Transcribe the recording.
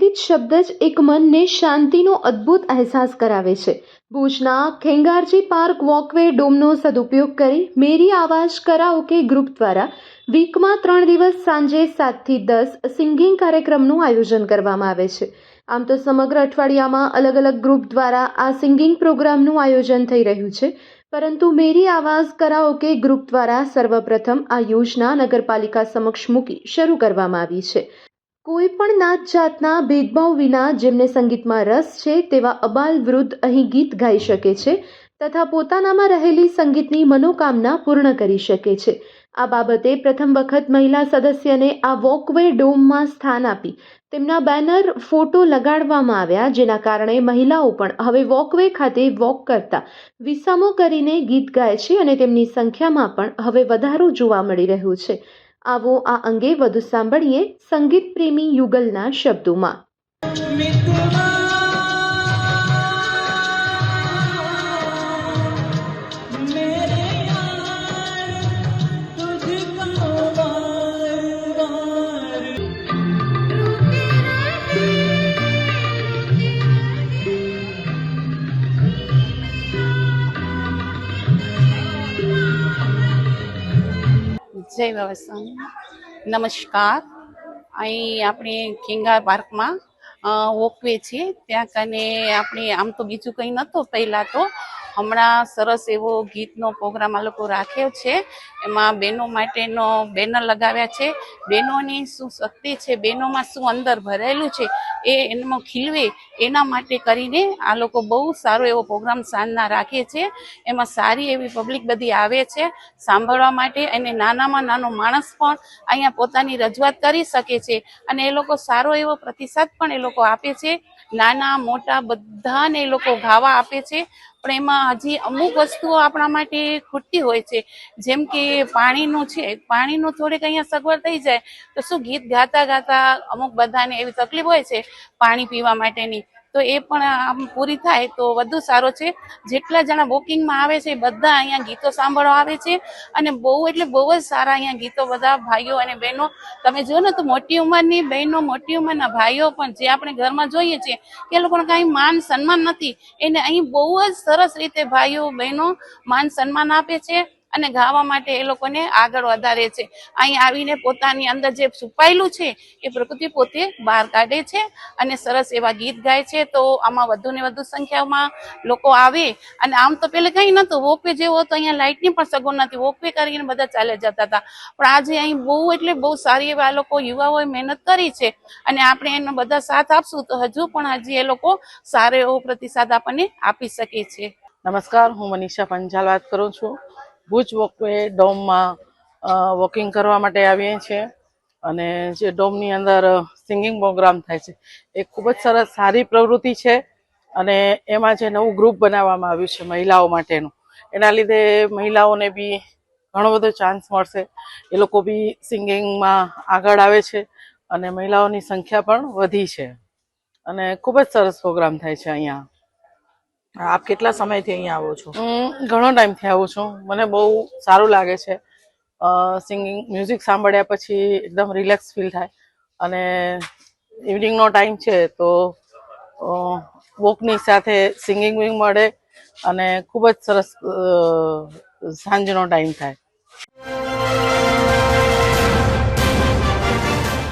સંગીત શબ્દ જ એક મનને શાંતિનો અદ્ભુત અહેસાસ કરાવે છે। ભુજના ખેંગારજી પાર્ક વોકવે ડોમનો સદુપયોગ કરી મેરી આવાજ કરાઓકે ગ્રુપ દ્વારા વીકમાં 3 દિવસ સાંજે 7 થી 10 સિંગિંગ કાર્યક્રમનું આયોજન કરવામાં આવે છે। આમ તો સમગ્ર અઠવાડિયામાં અલગ અલગ ગ્રુપ દ્વારા આ સિંગિંગ પ્રોગ્રામનું આયોજન થઈ રહ્યું છે, પરંતુ મેરી આવાજ કરાઓકે ગ્રુપ દ્વારા સર્વપ્રથમ આ યોજના નગરપાલિકા સમક્ષ મૂકી શરૂ કરવામાં આવી છે। કોઈ પણ નાત જાતના ભેદભાવ વિના જેમને સંગીતમાં રસ છે તેવા અબાલ વૃદ્ધ અહીં ગીત ગાઈ શકે છે તથા પોતાનામાં રહેલી સંગીતની મનોકામના પૂર્ણ કરી શકે છે। આ બાબતે પ્રથમ વખત મહિલા સદસ્યને આ વોકવે ડોમમાં સ્થાન આપી તેમના બેનર ફોટો લગાડવામાં આવ્યા, જેના કારણે મહિલાઓ પણ હવે વોકવે ખાતે વોક કરતા વિસામો કરીને ગીત ગાય છે અને તેમની સંખ્યામાં પણ હવે વધારો જોવા મળી રહ્યો છે। આવો આ અંગે વધુ સાંભળીએ સંગીત પ્રેમી યુગલના શબ્દોમાં। જય વ્યવસ્થા નમસ્કાર। અહીં આપણે ખેંગાર પાર્કમાં વોકવે છે, ત્યાં કને આપણે આમ તો બીજું કંઈ નહોતું પહેલાં, તો હમણાં સરસ એવો ગીતનો પ્રોગ્રામ આ લોકો રાખ્યો છે। એમાં બહેનો માટેનો બેનર લગાવ્યા છે। બહેનોની શું શક્તિ છે, બહેનોમાં શું અંદર ભરેલું છે એ એમાં ખીલવે એના માટે કરીને આ લોકો બહુ સારો એવો પ્રોગ્રામ સાંજના રાખે છે। એમાં સારી એવી પબ્લિક બધી આવે છે સાંભળવા માટે, અને નાનામાં નાનો માણસ પણ અહીંયા પોતાની રજૂઆત કરી શકે છે અને એ લોકો સારો એવો પ્રતિસાદ પણ એ લોકો આપે છે। નાના મોટા બધાને એ લોકો ગાવા આપે છે, પણ એમાં હજી અમુક વસ્તુઓ આપણા માટે ખૂટતી હોય છે, જેમ કે પાણીનું છે। પાણીનું થોડીક અહીંયા સગવડ થઈ જાય તો શું ગીત ગાતા ગાતા અમુક બધાને એવી તકલીફ હોય છે પાણી પીવા માટેની, તો એ પણ આમ પૂરી થાય તો વધુ સારો છે। જેટલા જણા વોકિંગમાં આવે છે બધા અહીંયા ગીતો સાંભળવા આવે છે અને બહુ એટલે બહુ જ સારા અહીંયા ગીતો બધા ભાઈઓ અને બહેનો, તમે જો ને તો મોટી ઉંમરની બહેનો, મોટી ઉંમરના ભાઈઓ પણ, જે આપણે ઘરમાં જોઈએ છીએ કે લોકોને કાંઈ માન સન્માન નથી, એને અહીં બહુ જ સરસ રીતે ભાઈઓ બહેનો માન સન્માન આપે છે અને ગાવા માટે એ લોકોને આગળ વધારે છે। અહીં આવીને પોતાની અંદર જે છુપાયેલું છે એ પ્રકૃતિ પોતે બહાર કાઢે છે અને સરસ એવા ગીત ગાય છે। તો આમાં વધુ ને વધુ સંખ્યામાં લોકો આવે, અને આમ તો પેલે કંઈ નહોતું, વોકવે જેવો તો અહીંયા લાઇટની પણ સગવડ નથી, વોકવે કરીને બધા ચાલ્યા જતા હતા, પણ આજે અહીં બહુ એટલે બહુ સારી એવા લોકો યુવાઓએ મહેનત કરી છે અને આપણે એનો બધા સાથ આપશું તો હજુ પણ હજી એ લોકો સારો એવો પ્રતિસાદ આપણને આપી શકે છે। નમસ્કાર, હું મનીષા પંચાલ વાત કરું છું। ભુજ વોકવે ડોમમાં વોકિંગ કરવા માટે આવીએ છીએ અને જે ડોમની અંદર સિંગિંગ પ્રોગ્રામ થાય છે એ ખૂબ જ સરસ સારી પ્રવૃત્તિ છે અને એમાં જે નવું ગ્રુપ બનાવવામાં આવ્યું છે મહિલાઓ માટેનું, એના લીધે મહિલાઓને બી ઘણો બધો ચાન્સ મળશે, એ લોકો બી સિંગિંગમાં આગળ આવે છે અને મહિલાઓની સંખ્યા પણ વધી છે અને ખૂબ જ સરસ પ્રોગ્રામ થાય છે અહીંયા। આપ કેટલા સમયથી અહીંયા આવો છો? ઘણો ટાઈમથી આવું છું, મને બહુ સારું લાગે છે। સિંગિંગ મ્યુઝિક સાંભળ્યા પછી એકદમ રિલેક્સ ફીલ થાય અને ઇવનિંગનો ટાઈમ છે તો વોકની સાથે સિંગિંગ બી મળે અને ખૂબ જ સરસ સાંજનો ટાઈમ થાય।